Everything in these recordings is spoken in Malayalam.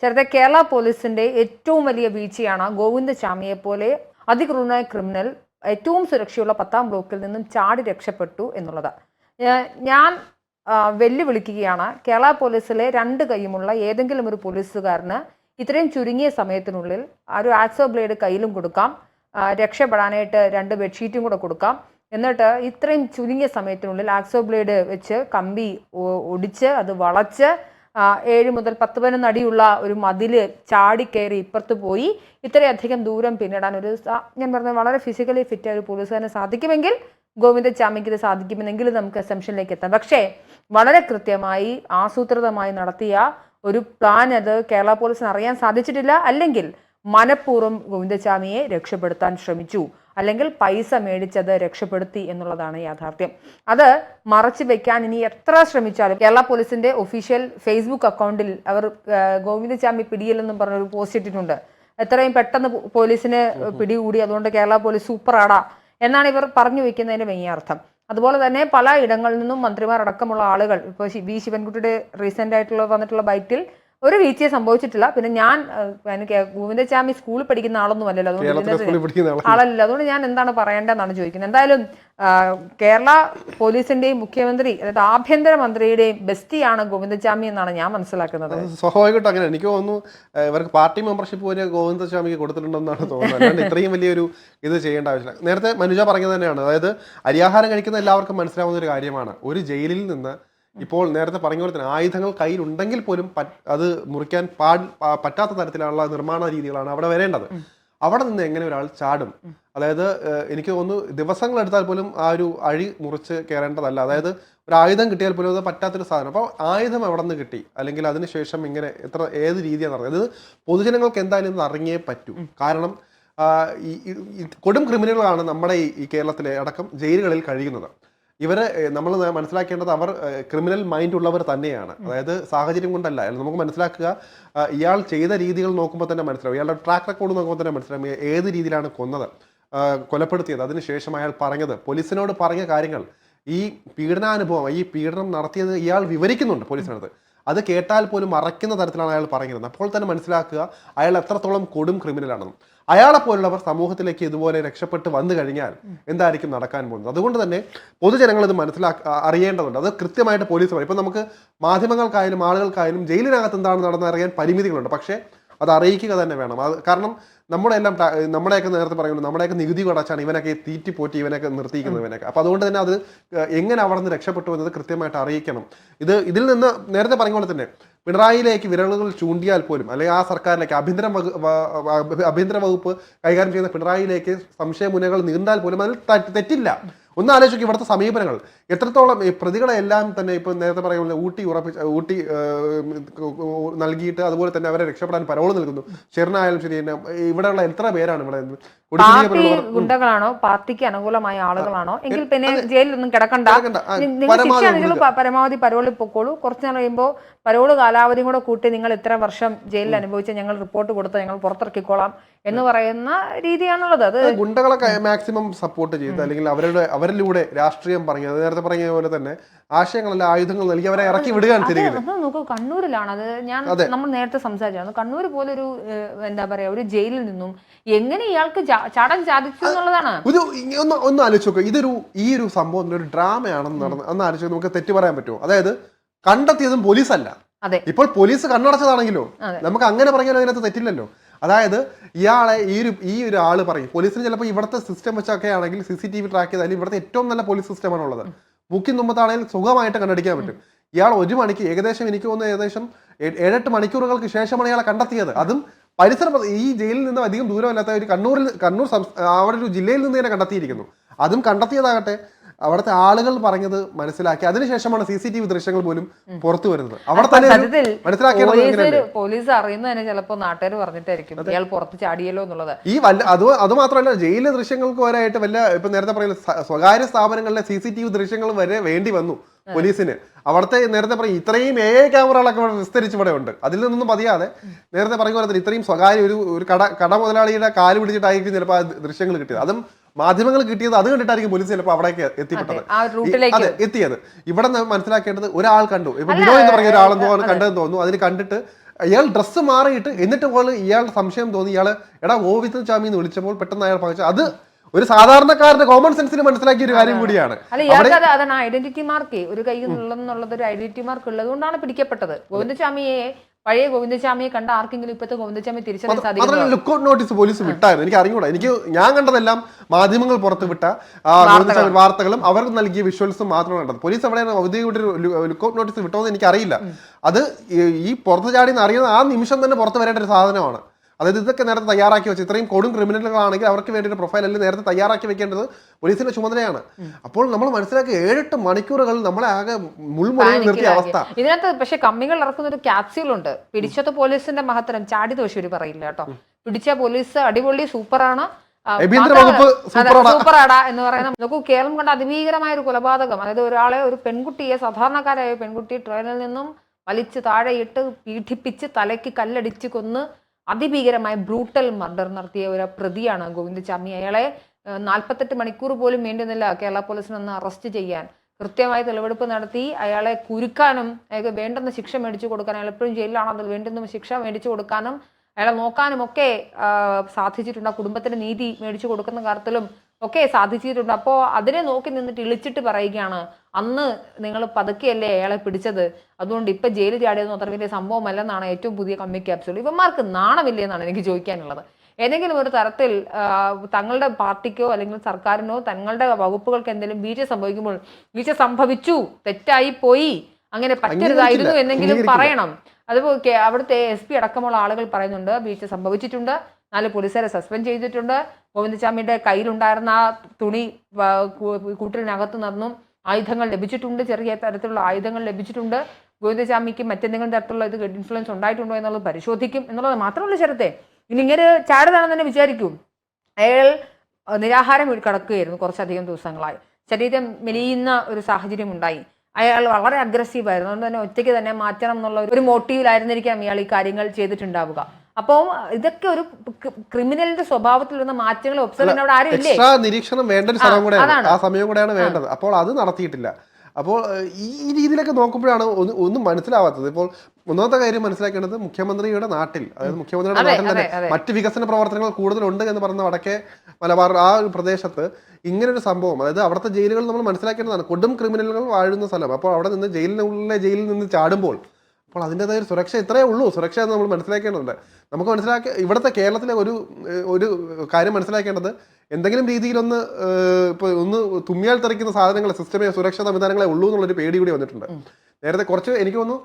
ചേർത്തെ കേരള പോലീസിന്റെ ഏറ്റവും വലിയ വീഴ്ചയാണ് ഗോവിന്ദചാമിയെ പോലെ അതിക്രൂരനായ ക്രിമിനൽ ഏറ്റവും സുരക്ഷയുള്ള 10ാം ബ്ലോക്കിൽ നിന്നും ചാടി രക്ഷപ്പെട്ടു എന്നുള്ളത്. ഞാൻ വെല്ലുവിളിക്കുകയാണ്, കേരള പോലീസിലെ 2 കൈയുമുള്ള ഏതെങ്കിലും ഒരു പോലീസുകാരന് ഇത്രയും ചുരുങ്ങിയ സമയത്തിനുള്ളിൽ ഒരു ആക്സോ ബ്ലേഡ് കയ്യിലും കൊടുക്കാം, രക്ഷപ്പെടാനായിട്ട് 2 ബെഡ്ഷീറ്റും കൂടെ കൊടുക്കാം, എന്നിട്ട് ഇത്രയും ചുരുങ്ങിയ സമയത്തിനുള്ളിൽ ആക്സോ ബ്ലേഡ് വെച്ച് കമ്പി ഒടിച്ച് അത് വളച്ച് 7 മുതൽ 10-11 അടിയുള്ള ഒരു മതില് ചാടിക്കയറി ഇപ്പുറത്ത് പോയി ഇത്രയധികം ദൂരം പിന്നിടാൻ ഞാൻ പറഞ്ഞ വളരെ ഫിസിക്കലി ഫിറ്റായ ഒരു പോലീസുകാരന് സാധിക്കുമെങ്കിൽ ഗോവിന്ദചാമിക്ക് ഇത് സാധിക്കുമെന്നെങ്കിലും നമുക്ക് അസംഷനിലേക്ക് എത്താം. പക്ഷേ വളരെ കൃത്യമായി ആസൂത്രിതമായി നടത്തിയ ഒരു പ്ലാൻ അത് കേരള പോലീസിന് അറിയാൻ സാധിച്ചിട്ടില്ല. അല്ലെങ്കിൽ മനഃപൂർവ്വം ഗോവിന്ദചാമിയെ രക്ഷപ്പെടുത്താൻ ശ്രമിച്ചു, അല്ലെങ്കിൽ പൈസ മേടിച്ചത് രക്ഷപ്പെടുത്തി എന്നുള്ളതാണ് യാഥാർത്ഥ്യം. അത് മറച്ചു വെക്കാൻ ഇനി എത്ര ശ്രമിച്ചാലും കേരള പോലീസിന്റെ ഒഫീഷ്യൽ ഫേസ്ബുക്ക് അക്കൗണ്ടിൽ അവർ ഗോവിന്ദചാമി പിടിയില്ലെന്നും പറഞ്ഞൊരു പോസ്റ്റ് ഇട്ടിട്ടുണ്ട്. എത്രയും പെട്ടെന്ന് പോലീസിന് പിടികൂടി, അതുകൊണ്ട് കേരള പോലീസ് സൂപ്പറാടാ എന്നാണ് ഇവർ പറഞ്ഞു വെക്കുന്നതിന്റെ മെയ്യർത്ഥം. അതുപോലെ തന്നെ പല ഇടങ്ങളിൽ നിന്നും മന്ത്രിമാർ അടക്കമുള്ള ആളുകൾ, ഇപ്പോൾ വി ശിവൻകുട്ടിയുടെ റീസെന്റ് ആയിട്ടുള്ള വന്നിട്ടുള്ള ബൈറ്റിൽ ഒരു വീഴ്ചയെ സംഭവിച്ചിട്ടില്ല. പിന്നെ ഞാൻ ഗോവിന്ദചാമി സ്കൂളിൽ പഠിക്കുന്ന ആളൊന്നും അല്ലല്ലോ, അതുകൊണ്ട് അതുകൊണ്ട് ഞാൻ എന്താണ് പറയേണ്ടതെന്നാണ് ചോദിക്കുന്നത്. എന്തായാലും കേരള പോലീസിന്റെയും മുഖ്യമന്ത്രി, അതായത് ആഭ്യന്തരമന്ത്രിയുടെയും ബെസ്റ്റിയാണ് ഗോവിന്ദചാമി എന്നാണ് ഞാൻ മനസ്സിലാക്കുന്നത്. സ്വാഭാവികമായിട്ടും അങ്ങനെ എനിക്ക് തോന്നുന്നു. ഇവർക്ക് പാർട്ടി മെമ്പർഷിപ്പ് പോലെ ഗോവിന്ദചാമിക്ക് കൊടുത്തിട്ടുണ്ടെന്നാണ് തോന്നുന്നത്. ഇത്രയും വലിയൊരു ഇത് ചെയ്യേണ്ട ആവശ്യമില്ല. നേരത്തെ മനുജ പറഞ്ഞത് തന്നെയാണ്, അതായത് അരിയാഹാരം കഴിക്കുന്ന എല്ലാവർക്കും മനസ്സിലാവുന്ന ഒരു കാര്യമാണ്. ഒരു ജയിലിൽ നിന്ന് ഇപ്പോൾ നേരത്തെ പറഞ്ഞ പോലെ തന്നെ ആയുധങ്ങൾ കയ്യിലുണ്ടെങ്കിൽ പോലും അത് മുറിക്കാൻ പറ്റാത്ത തരത്തിലുള്ള നിർമ്മാണ രീതികളാണ് അവിടെ വരേണ്ടത്. അവിടെ നിന്ന് എങ്ങനെ ഒരാൾ ചാടും? അതായത് എനിക്ക് തോന്നുന്നു ദിവസങ്ങളെടുത്താൽ പോലും ആ ഒരു അഴി മുറിച്ച് കയറേണ്ടതല്ല. അതായത് ഒരു ആയുധം കിട്ടിയാൽ പോലും അത് പറ്റാത്തൊരു സാധനം. അപ്പോൾ ആയുധം എവിടെ നിന്ന് കിട്ടി, അല്ലെങ്കിൽ അതിനുശേഷം ഇങ്ങനെ ഏത് രീതിയാണ് നടന്നത്? അത് പൊതുജനങ്ങൾക്ക് എന്തായാലും ഇത് അറിഞ്ഞേ പറ്റൂ. കാരണം ഈ കൊടും ക്രിമിനലുകളാണ് നമ്മുടെ ഈ കേരളത്തിലെ അടക്കം ജയിലുകളിൽ കഴിയുന്നത്. ഇവരെ നമ്മൾ മനസ്സിലാക്കേണ്ടത് അവർ ക്രിമിനൽ മൈൻഡ് ഉള്ളവർ തന്നെയാണ്. അതായത് സാഹചര്യം കൊണ്ടല്ല. നമുക്ക് മനസ്സിലാക്കുക, ഇയാൾ ചെയ്ത രീതികൾ നോക്കുമ്പോൾ തന്നെ മനസ്സിലാവും, ഇയാളുടെ ട്രാക്ക് റെക്കോർഡ് നോക്കുമ്പോൾ തന്നെ മനസ്സിലാവും ഏത് രീതിയിലാണ് കൊലപ്പെടുത്തിയത്. അതിനുശേഷം അയാൾ പറഞ്ഞത്, പോലീസിനോട് പറഞ്ഞ കാര്യങ്ങൾ, ഈ പീഡനാനുഭവം, ഈ പീഡനം നടത്തിയത് ഇയാൾ വിവരിക്കുന്നുണ്ട് പോലീസിനടുത്ത്. അത് കേട്ടാൽ പോലും മറയ്ക്കുന്ന തരത്തിലാണ് അയാൾ പറയുന്നത്. അപ്പോൾ തന്നെ മനസ്സിലാക്കുക അയാൾ എത്രത്തോളം കൊടും ക്രിമിനലാണെന്നും. അയാളെ പോലുള്ളവർ സമൂഹത്തിലേക്ക് ഇതുപോലെ രക്ഷപ്പെട്ട് വന്നു കഴിഞ്ഞാൽ എന്തായിരിക്കും നടക്കാൻ പോകുന്നത്? അതുകൊണ്ട് തന്നെ പൊതുജനങ്ങൾ ഇത് അറിയേണ്ടതുണ്ട്. അത് കൃത്യമായിട്ട് പോലീസ് പറയും. ഇപ്പം നമുക്ക് മാധ്യമങ്ങൾക്കായാലും ആളുകൾക്കായാലും ജയിലിനകത്ത് എന്താണ് നടന്നറിയാൻ പരിമിതികളുണ്ട്. പക്ഷേ അത് അറിയിക്കുക തന്നെ വേണം. അത് കാരണം നമ്മുടെയൊക്കെ നേരത്തെ പറയുന്നത്, നമ്മുടെയൊക്കെ നികുതി അടച്ചാണ് ഇവനൊക്കെ തീറ്റിപ്പോറ്റി ഇവനൊക്കെ നിർത്തിയിരിക്കുന്നത് ഇവനൊക്കെ. അപ്പോൾ അതുകൊണ്ട് തന്നെ അത് എങ്ങനെ അവിടെ നിന്ന് രക്ഷപ്പെട്ടു എന്നത് കൃത്യമായിട്ട് അറിയിക്കണം. ഇതിൽ നിന്ന് നേരത്തെ പറഞ്ഞ പോലെ തന്നെ പിണറായിയിലേക്ക് വിരലുകൾ ചൂണ്ടിയാൽ പോലും, അല്ലെങ്കിൽ ആ സർക്കാരിലേക്ക് ആഭ്യന്തര വകുപ്പ് കൈകാര്യം ചെയ്യുന്ന പിണറായിയിലേക്ക് സംശയമുനകൾ നീണ്ടാൽ പോലും അതിൽ തെറ്റില്ല. ഒന്ന് ആലോചിക്കും ഇവിടുത്തെ സമീപനങ്ങൾ എത്രത്തോളം. പ്രതികളെല്ലാം തന്നെ ഇപ്പൊ നേരത്തെ പറയുന്നത് ഊട്ടി നൽകിയിട്ട് അതുപോലെ തന്നെ അവരെ രക്ഷപ്പെടാൻ പരോൾ നൽകുന്നു. ഷെറിനായാലും ശരി, ഇവിടെയുള്ള എത്ര പേരാണ് ഇവിടെ ഗുണ്ടകളാണോ പാർട്ടിക്ക് അനുകൂലമായ ആളുകളാണോ എങ്കിൽ പിന്നെ ജയിലിലൊന്നും കിടക്കണ്ട, പരമാവധി പരോളിൽ പൊക്കോളൂ. കുറച്ച് നാൾ കഴിയുമ്പോൾ പരോള് കാലാവധിയും കൂടെ കൂട്ടി നിങ്ങൾ ഇത്ര വർഷം ജയിലിൽ അനുഭവിച്ച ഞങ്ങൾ റിപ്പോർട്ട് കൊടുത്ത് ഞങ്ങൾ പുറത്തിറക്കിക്കോളാം എന്ന് പറയുന്ന രീതിയാണുള്ളത്. അത് ഗുണ്ടകളെ മാക്സിമം സപ്പോർട്ട് ചെയ്ത്, അല്ലെങ്കിൽ അവരിലൂടെ രാഷ്ട്രീയം പറഞ്ഞത് നേരത്തെ പറഞ്ഞ പോലെ തന്നെ ആശയങ്ങളല്ല ആയുധങ്ങൾ നൽകി അവരെ ഇറക്കി വിടുകയാണ്. നോക്കൂ, കണ്ണൂരിലാണ് അത്. നമ്മൾ നേരത്തെ സംസാരിച്ചാണ്, കണ്ണൂർ പോലെ ഒരു എന്താ പറയാ ഒരു ജയിലിൽ നിന്നും എങ്ങനെ ഇയാൾക്ക് ചാടാൻ സാധിച്ചു എന്നുള്ളതാണ്. ഒന്ന് ആലോചിച്ച് നോക്കുക, ഈ ഒരു സംഭവം ഒരു ഡ്രാമയാണെന്ന് നടന്ന് ഒന്ന് ആലോചിച്ച് നമുക്ക് തെറ്റ് പറയാൻ പറ്റുമോ? അതായത് കണ്ടെത്തിയതും പോലീസല്ല. ഇപ്പോൾ പോലീസ് കണ്ണടച്ചതാണെങ്കിലോ നമുക്ക് അങ്ങനെ പറഞ്ഞാൽ അതിനകത്ത് തെറ്റില്ലല്ലോ. അതായത് ഇയാളെ ഈ ഒരു ആള് പറയും, പോലീസിന് ചിലപ്പോൾ ഇവിടുത്തെ സിസ്റ്റം വെച്ചൊക്കെ ആണെങ്കിൽ CCTV ട്രാക്ക് ചെയ്താലും ഇവിടുത്തെ ഏറ്റവും നല്ല പോലീസ് സിസ്റ്റമാണുള്ളത്. മുക്കിൻ തുമ്പത്താണെങ്കിൽ സുഖമായിട്ട് കണ്ടടിക്കാൻ പറ്റും. ഇയാൾ 1 മണിക്ക് ഏകദേശം എനിക്ക് തോന്നുന്നു ഏകദേശം 7-8 മണിക്കൂറുകൾക്ക് ശേഷമാണ് ഇയാളെ കണ്ടെത്തിയത്. അതും ഈ ജയിലിൽ നിന്ന് അധികം ദൂരമല്ലാത്ത ഒരു കണ്ണൂർ അവിടെ ഒരു ജില്ലയിൽ നിന്ന് തന്നെ കണ്ടെത്തിയിരിക്കുന്നു. അതും കണ്ടെത്തിയതാകട്ടെ അവിടുത്തെ ആളുകൾ പറഞ്ഞത് മനസ്സിലാക്കി അതിനുശേഷമാണ് CCTV ദൃശ്യങ്ങൾ പോലും പുറത്തു വരുന്നത്. അവിടെ തന്നെ മനസ്സിലാക്കിയത് പോലീസ് അറിയുന്നത് തന്നെ ചിലപ്പോൾ നാട്ടുകാർ പറഞ്ഞിട്ടായിരിക്കും ഇയാൾ പുറത്ത് ചാടിയല്ലോ എന്നുള്ളത്. അത് മാത്രമല്ല, ജയിലിലെ ദൃശ്യങ്ങൾക്ക് വരെയായിട്ട് ഇപ്പൊ നേരത്തെ പറയുന്ന സ്വകാര്യ സ്ഥാപനങ്ങളിലെ CCTV ദൃശ്യങ്ങൾ വരെ വേണ്ടി വന്നു പോലീസിന്. അവിടുത്തെ നേരത്തെ പറയും ഇത്രയും ക്യാമറകളൊക്കെ ഇവിടെ വിസ്തരിച്ച് ഇവിടെ ഉണ്ട്. അതിൽ നിന്നൊന്നും പതിയാതെ നേരത്തെ പറഞ്ഞ പോലെ ഇത്രയും സ്വകാര്യ ഒരു കട മുതലാളിയുടെ കാല് പിടിച്ചിട്ടായിരിക്കും ചിലപ്പോൾ ആ ദൃശ്യങ്ങൾ കിട്ടിയത്. അതും മാധ്യമങ്ങൾ കിട്ടിയത് അത് കണ്ടിട്ടായിരിക്കും പോലീസ് ചിലപ്പോൾ അവിടേക്ക് എത്തിയത്. ഇവിടെ മനസ്സിലാക്കേണ്ടത് ഒരാൾ കണ്ടു, ഇപ്പൊ ബിനോയ് എന്ന് പറഞ്ഞ ഒരാളെന്തോ കണ്ടതെന്ന് തോന്നുന്നു. അതിൽ കണ്ടിട്ട് ഇയാൾ ഡ്രസ്സ് മാറിയിട്ട് എന്നിട്ട് പോലെ ഇയാളുടെ സംശയം തോന്നി ഇയാൾ എടാ ഗോവിന്ദസ്വാമി എന്ന് വിളിച്ചപ്പോൾ പെട്ടെന്ന് അയാൾ പകച്ചു. അത് ഒരു സാധാരണക്കാരന്റെ കോമൺ സെൻസിന് മനസ്സിലാക്കിയ ഒരു കാര്യം കൂടിയാണ്. അല്ല ഇയാൾക്ക് അതാണ് ഐഡന്റിറ്റി മാർക്ക്, ഒരു കയ്യിൽ നിന്നുള്ളത് ഒരു ഐഡന്റിറ്റി മാർക്ക് ഉള്ളത് കൊണ്ടാണ് പിടിക്കപ്പെട്ടത്. ഗോവിന്ദസ്വാമിയെ പഴയ ഗോവിന്ദസ്വാമിയെ കണ്ട ആർക്കെങ്കിലും ഇപ്പോഴത്തെ ഗോവിന്ദസ്വാമി തിരിച്ചറിയാൻ സാധിക്കും. ലുക്കൗട്ട് നോട്ടീസ് പോലീസ് വിട്ടായിരുന്നു. എനിക്ക് അറിഞ്ഞൂടാ. ഞാൻ കണ്ടതെല്ലാം മാധ്യമങ്ങൾ പുറത്ത് വിട്ട വാർത്തകളും അവർക്ക് നൽകിയ വിഷ്വൽസും മാത്രമാണ് കണ്ടത്. പോലീസ് എവിടെയാണ് ഔദ്യോഗിക ലുക്കൗട്ട് നോട്ടീസ് വിട്ടോന്ന് എനിക്കറിയില്ല. അത് ഈ പുറത്ത് ചാടി അറിയുന്ന ആ നിമിഷം തന്നെ പുറത്ത് വരേണ്ട ഒരു സാധനമാണ്. അതായത് ഇതൊക്കെ നേരത്തെ തയ്യാറാക്കി വെച്ച് ഇത്രയും കൊടും ക്രിമിനലുകളാണെങ്കിൽ അവർക്ക് വേണ്ടി ഒരു പ്രൊഫൈൽ എല്ലാം നേരത്തെ തയ്യാറാക്കി വെക്കേണ്ടത് പോലീസിന്റെ ചുമതലയാണ്. അപ്പോൾ നമ്മൾ മനസ്സിലാക്കി 7-8 മണിക്കൂറുകൾ നമ്മളെ ആകെ മുൾമുറിയിൽ നിർത്തിയ അവസ്ഥ. ഇതിനകത്ത് പക്ഷെ കമ്മികൾ ഇറക്കുന്ന ഒരു ക്യാപ്സ്യൂൾ ഉണ്ട്. പിടിച്ചത് പോലീസിന്റെ മഹത്തരം ചാടി ദോഷൂര് പറയില്ല കേട്ടോ. പിടിച്ച പോലീസ് അടിപൊളി സൂപ്പറാണ്, സൂപ്പറാടാ എന്ന് പറയുന്നത്. നോക്കൂ, കേരളം കണ്ട അതിഭീകരമായ ഒരു കൊലപാതകം. അതായത് ഒരാളെ, ഒരു പെൺകുട്ടിയെ, സാധാരണക്കാരായ പെൺകുട്ടി ട്രെയിനിൽ നിന്നും വലിച്ച് താഴെയിട്ട് പീഡിപ്പിച്ച് തലയ്ക്ക് കല്ലടിച്ച് കൊന്ന് അതിഭീകരമായ ബ്രൂട്ടൽ മർഡർ നടത്തിയ ഒരു പ്രതിയാണ് ഗോവിന്ദസ്വാമി. അയാളെ 48 മണിക്കൂർ പോലും വേണ്ടുന്നില്ല കേരള പോലീസിനൊന്ന് അറസ്റ്റ് ചെയ്യാൻ. കൃത്യമായി തെളിവെടുപ്പ് നടത്തി അയാളെ കുരുക്കാനും അയാൾക്ക് വേണ്ടുന്ന ശിക്ഷ മേടിച്ചു കൊടുക്കാനും, അയാൾ എപ്പോഴും ജയിലിലാണ്, അതിൽ വേണ്ടുന്ന ശിക്ഷ മേടിച്ചു കൊടുക്കാനും അയാളെ നോക്കാനും ഒക്കെ സാധിച്ചിട്ടുണ്ട്. ആ കുടുംബത്തിന് നീതി മേടിച്ചു കൊടുക്കുന്ന കാര്യത്തിലും ഒക്കെ സാധിച്ചിട്ടുണ്ട്. അപ്പോൾ അതിനെ നോക്കി നിന്നിട്ട് ഇളിച്ചിട്ട് പറയുകയാണ്, അന്ന് നിങ്ങൾ പതുക്കെയല്ലേ അയാളെ പിടിച്ചത്, അതുകൊണ്ട് ഇപ്പം ജയിലിൽ ചാടിയതൊന്നും അത്ര വലിയ സംഭവമല്ലെന്നാണ് ഏറ്റവും പുതിയ കമ്മി ക്യാപ്സ്യൂൾ. ഇവന്മാർക്ക് നാണമില്ലേ എന്നാണ് എനിക്ക് ചോദിക്കാനുള്ളത്. ഏതെങ്കിലും ഒരു തരത്തിൽ തങ്ങളുടെ പാർട്ടിക്കോ അല്ലെങ്കിൽ സർക്കാരിനോ തങ്ങളുടെ വകുപ്പുകൾക്ക് എന്തെങ്കിലും വീഴ്ച സംഭവിക്കുമ്പോൾ വീഴ്ച സംഭവിച്ചു, തെറ്റായി പോയി, അങ്ങനെ പറ്റരുതായിരുന്നു എന്നെങ്കിലും പറയണം. അതുപോലെ അവിടുത്തെ SP അടക്കമുള്ള ആളുകൾ പറയുന്നുണ്ട് വീഴ്ച സംഭവിച്ചിട്ടുണ്ട്, 4 പോലീസുകാരെ സസ്പെൻഡ് ചെയ്തിട്ടുണ്ട്, ഗോവിന്ദസ്വാമിയുടെ കയ്യിലുണ്ടായിരുന്ന ആ തുണി കൂട്ടിനകത്ത് നിന്നും ആയുധങ്ങൾ ലഭിച്ചിട്ടുണ്ട്, ചെറിയ തരത്തിലുള്ള ആയുധങ്ങൾ ലഭിച്ചിട്ടുണ്ട്, ഗോവിന്ദസ്വാമിക്ക് മറ്റെന്തെങ്കിലും തരത്തിലുള്ള ഇത് ഇൻഫ്ലുവൻസ് ഉണ്ടായിട്ടുണ്ടോ എന്നുള്ളത് പരിശോധിക്കും എന്നുള്ളത് മാത്രമല്ല ശരത്തെ. ഇനി ഇങ്ങനെ ചാടുതാണെന്ന് തന്നെ വിചാരിക്കും. അയാൾ നിരാഹാരം കിടക്കുകയായിരുന്നു കുറച്ചധികം ദിവസങ്ങളായി, ശരീരം മെലിയുന്ന ഒരു സാഹചര്യം ഉണ്ടായി. അയാൾ വളരെ അഗ്രസീവായിരുന്നു. അതുകൊണ്ട് തന്നെ ഒറ്റയ്ക്ക് തന്നെ മാറ്റണം എന്നുള്ള ഒരു മോട്ടീവിലായിരുന്നിരിക്കാം ഇയാൾ ഈ കാര്യങ്ങൾ ചെയ്തിട്ടുണ്ടാവുക. അപ്പോൾ ഇതൊക്കെ ഒരു ക്രിമിനലിന്റെ സ്വഭാവത്തിൽ വരുന്ന മാറ്റങ്ങൾ ഒബ്സർവ് അവിടെ ആരും ഇല്ലേ? നിരീക്ഷണം വേണ്ട ഒരു സമയം കൂടെയാണ്, ആ സമയം കൂടെയാണ് വേണ്ടത്. അപ്പോൾ അത് നടത്തിയിട്ടില്ല. അപ്പോൾ ഈ രീതിയിലൊക്കെ നോക്കുമ്പോഴാണ് ഒന്നും മനസ്സിലാവാത്തത്. ഇപ്പോൾ ഒന്നാമത്തെ കാര്യം മനസ്സിലാക്കേണ്ടത് മുഖ്യമന്ത്രിയുടെ നാട്ടിൽ, അതായത് മുഖ്യമന്ത്രിയുടെ നാട്ടിൽ തന്നെ മറ്റ് വികസന പ്രവർത്തനങ്ങൾ കൂടുതലുണ്ട് എന്ന് പറഞ്ഞ വടക്കേ മലബാർ ആ ഒരു പ്രദേശത്ത് ഇങ്ങനൊരു സംഭവം, അതായത് അവിടുത്തെ ജയിലുകൾ നമ്മൾ മനസ്സിലാക്കേണ്ടതാണ്. കൊടും ക്രിമിനലുകൾ വാഴുന്ന സ്ഥലം. അപ്പോൾ അവിടെ നിന്ന് ജയിലിൽ നിന്ന് ചാടുമ്പോൾ അപ്പോൾ അതിൻ്റെതായ ഒരു സുരക്ഷ ഇത്രയേ ഉള്ളൂ. സുരക്ഷ എന്ന് നമ്മൾ മനസ്സിലാക്കേണ്ടതുണ്ട്. നമുക്ക് ഇവിടുത്തെ കേരളത്തിലെ ഒരു കാര്യം മനസ്സിലാക്കേണ്ടത്, എന്തെങ്കിലും രീതിയിലൊന്ന് ഇപ്പോൾ ഒന്ന് തുമ്മിയാൽ തെറിക്കുന്ന സാധനങ്ങൾ, സിസ്റ്റമേ സുരക്ഷാ സംവിധാനങ്ങളെ ഉള്ളൂ എന്നുള്ളൊരു പേടി കൂടി വന്നിട്ടുണ്ട്. നേരത്തെ കുറച്ച് എനിക്ക് തോന്നുന്നു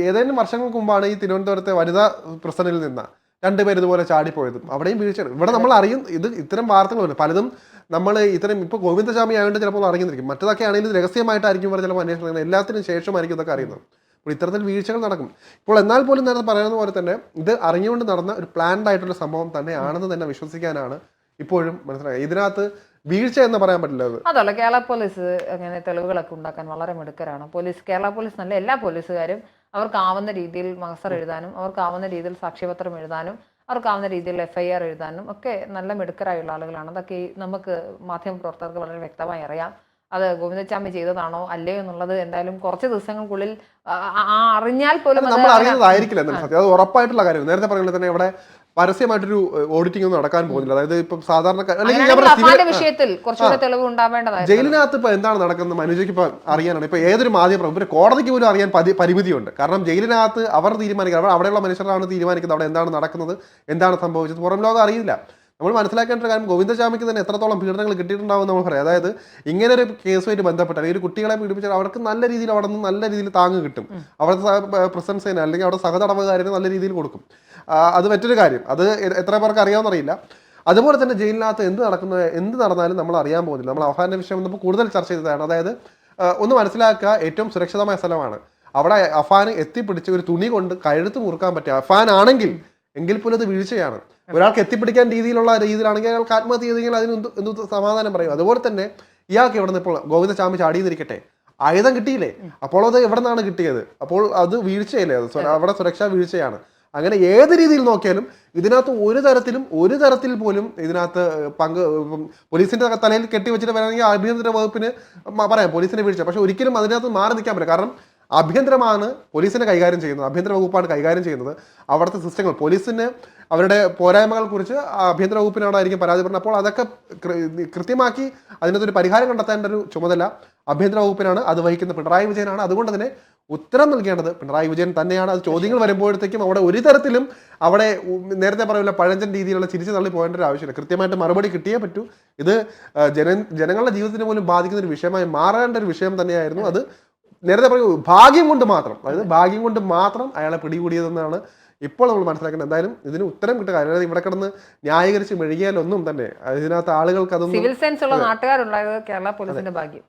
ഏതെങ്കിലും വർഷങ്ങൾക്ക് മുമ്പാണ് ഈ തിരുവനന്തപുരത്തെ വനിതാ പ്രസിഡന്റിൽ നിന്ന് 2 പേർ ഇതുപോലെ ചാടിപ്പോയതും അവിടെയും വീഴ്ചയാണ്. ഇവിടെ നമ്മൾ അറിയും ഇത്തരം വാർത്തകളുണ്ട് പലതും. നമ്മൾ ഇത്തരം ഇപ്പോൾ ഗോവിന്ദസ്വാമി ആയതുകൊണ്ട് ചിലപ്പോൾ അറിയുന്നിരിക്കും, മറ്റതൊക്കെ ആണെങ്കിലും രഹസ്യമായിട്ടായിരിക്കും ഇവർ ചിലപ്പോൾ അന്വേഷണം, എല്ലാത്തിനും ശേഷമായിരിക്കും ഇതൊക്കെ അറിയുന്നത്. അപ്പോൾ ഇത്തരത്തിൽ വീഴ്ചകൾ നടക്കും. ഇപ്പോൾ എന്നാൽ പോലും നേരത്തെ പറയുന്ന പോലെ തന്നെ ഇത് അറിഞ്ഞുകൊണ്ട് നടന്ന ഒരു പ്ലാൻഡ് ആയിട്ടുള്ള സംഭവം തന്നെയാണെന്ന് തന്നെ വിശ്വസിക്കാനാണ് ഇപ്പോഴും മനസ്സിലായത്. ഇതിനകത്ത് വീഴ്ച എന്ന് പറയാൻ പറ്റില്ല. അതല്ല, കേരള പോലീസ് അങ്ങനെ തെളിവുകളൊക്കെ ഉണ്ടാക്കാൻ വളരെ മിടുക്കരാണ്. കേരള പോലീസ് നല്ല എല്ലാ പോലീസുകാരും അവർക്കാവുന്ന രീതിയിൽ മഹസർ എഴുതാനും അവർക്കാവുന്ന രീതിയിൽ സാക്ഷ്യപത്രം എഴുതാനും അവർക്കാവുന്ന രീതിയിൽ FIR എഴുതാനും ഒക്കെ നല്ല മിടുക്കരായുള്ള ആളുകളാണ്. അതൊക്കെ നമുക്ക് മാധ്യമപ്രവർത്തകർക്ക് വളരെ വ്യക്തമായി അറിയാം. അത് ഗോവിന്ദസ്വാമി ചെയ്തതാണോ അല്ലയോ എന്നുള്ളത് എന്തായാലും കുറച്ച് ദിവസങ്ങൾക്കുള്ളിൽ അറിഞ്ഞാൽ പോലും നമ്മൾ അറിയുന്നതായിരിക്കില്ല എന്നാണ് സത്യം. അത് ഉറപ്പായിട്ടുള്ള കാര്യം. നേരത്തെ പറയുന്നത് തന്നെ ഇവിടെ പരസ്യമായിട്ടൊരു ഓഡിറ്റിംഗ് ഒന്നും നടക്കാൻ പോകുന്നില്ല. അതായത് ഇപ്പം സാധാരണക്കാർ ജയിലിനകത്ത് ഇപ്പൊ എന്താണ് നടക്കുന്നത് മനുഷ്യക്ക് ഇപ്പൊ അറിയാനാണ്. ഇപ്പൊ ഏതൊരു മാധ്യമ ഇപ്പൊ കോടതിക്ക് പോലും അറിയാൻ പരിമിതിയുണ്ട്. കാരണം ജയിലിനകത്ത് അവർ തീരുമാനിക്കുന്നത്, അവിടെയുള്ള മനുഷ്യരാണ് തീരുമാനിക്കുന്നത് അവിടെ എന്താണ് നടക്കുന്നത്, എന്താണ് സംഭവിച്ചത്, പുറം ലോകം അറിയില്ല. നമ്മൾ മനസ്സിലാക്കേണ്ട ഒരു കാര്യം, ഗോവിന്ദസ്വാമിക്ക് തന്നെ എത്രത്തോളം പീഡനങ്ങൾ കിട്ടിയിട്ടുണ്ടാവും നമ്മൾ പറയാം. അതായത് ഇങ്ങനെ ഒരു കേസുമായിട്ട് ബന്ധപ്പെട്ട ഒരു കുട്ടികളെ പീഡിപ്പിച്ചാൽ അവർക്ക് നല്ല രീതിയിൽ അവിടെ നിന്ന് നല്ല രീതിയിൽ താങ്ങ് കിട്ടും. അവിടുത്തെ പ്രസൻസിന് അല്ലെങ്കിൽ അവിടെ സഹതടവുകാരന് നല്ല രീതിയിൽ കൊടുക്കും. അത് മറ്റൊരു കാര്യം. അത് എത്ര പേർക്ക് അറിയാമെന്നറിയില്ല. അതുപോലെ തന്നെ ജയിലിനകത്ത് എന്ത് നടന്നാലും നമ്മൾ അറിയാൻ പോകുന്നില്ല. നമ്മൾ അഫാന്റെ വിഷയം വന്നപ്പോൾ കൂടുതൽ ചർച്ച ചെയ്തതാണ്. അതായത് ഒന്ന് മനസ്സിലാക്കുക, ഏറ്റവും സുരക്ഷിതമായ സ്ഥലമാണ്. അവിടെ അഫാന് എത്തിപ്പിടിച്ച് ഒരു തുണി കൊണ്ട് കഴുത്ത് മുറുക്കാൻ പറ്റുക അഫാൻ ആണെങ്കിൽ എങ്കിൽ പോലും അത് വീഴ്ചയാണ്. ഒരാൾക്ക് എത്തിപ്പിടിക്കാൻ രീതിയിലാണെങ്കിൽ അയാൾക്ക് ആത്മഹത്യ ചെയ്തെങ്കിൽ അതിന് എന്ത് സമാധാനം പറയും. അതുപോലെ തന്നെ ഇയാൾക്ക് എവിടെ നിന്ന് ഇപ്പോൾ ഗോവിന്ദസ്വാമി ചാടിയെന്നിരിക്കട്ടെ, ആയുധം കിട്ടിയില്ലേ, അപ്പോൾ അത് എവിടെ നിന്നാണ് കിട്ടിയത്? അപ്പോൾ അത് വീഴ്ചയല്ലേ? അത് അവിടെ സുരക്ഷാ വീഴ്ചയാണ്. അങ്ങനെ ഏത് രീതിയിൽ നോക്കിയാലും ഇതിനകത്ത് ഒരു തരത്തിൽ പോലും ഇതിനകത്ത് പോലീസിന്റെ തലയിൽ കെട്ടിവെച്ചിട്ട് വരണമെങ്കിൽ ആഭ്യന്തര വകുപ്പിന് പറയാം പോലീസിനെ വീഴ്ച. പക്ഷെ ഒരിക്കലും അതിനകത്ത് മാറി നിൽക്കാൻ പറ്റില്ല. കാരണം ആഭ്യന്തരമാണ് പോലീസിനെ കൈകാര്യം ചെയ്യുന്നത്, ആഭ്യന്തര വകുപ്പാണ് കൈകാര്യം ചെയ്യുന്നത്. അവിടുത്തെ സിസ്റ്റങ്ങൾ പോലീസിന് അവരുടെ പോരായ്മകൾ കുറിച്ച് ആഭ്യന്തര വകുപ്പിനോടായിരിക്കും പരാതിപ്പെടുന്നത്. അപ്പോൾ അതൊക്കെ കൃത്യമാക്കി അതിനകത്തൊരു പരിഹാരം കണ്ടെത്തേണ്ട ഒരു ചുമതല ആഭ്യന്തര വകുപ്പിനാണ്. അത് വഹിക്കുന്ന പിണറായി വിജയനാണ്. അതുകൊണ്ട് തന്നെ ഉത്തരം നൽകേണ്ടത് പിണറായി വിജയൻ തന്നെയാണ്. അത് ചോദ്യങ്ങൾ വരുമ്പോഴത്തേക്കും അവിടെ ഒരു തരത്തിലും അവിടെ നേരത്തെ പറയില്ല പഴഞ്ചൻ രീതിയിലുള്ള ചിരിച്ചു തള്ളി പോകേണ്ട ഒരു ആവശ്യമില്ല. കൃത്യമായിട്ട് മറുപടി കിട്ടിയേ പറ്റൂ. ഇത് ജനങ്ങളുടെ ജീവിതത്തിന് പോലും ബാധിക്കുന്ന ഒരു വിഷയമായി മാറേണ്ട ഒരു വിഷയം തന്നെയായിരുന്നു. അത് നേരത്തെ പറയൂ ഭാഗ്യം കൊണ്ട് മാത്രം, അതായത് ഭാഗ്യം കൊണ്ട് മാത്രം അയാളെ പിടികൂടിയതെന്നാണ് ഇപ്പോൾ നമ്മൾ മനസ്സിലാക്കേണ്ടത്. എന്തായാലും ഇതിന് ഉത്തരം കിട്ടുക, അതായത് ഇവിടെ കിടന്ന് ന്യായീകരിച്ച് മെഴുകിയാലൊന്നും തന്നെ ഇതിനകത്ത് ആളുകൾക്ക് അതൊന്നും സിവിൽ സെൻസ് ഉള്ള നാട്ടുകാരുണ്ടായത് കേരള പോലീസിന്റെ ഭാഗ്യം.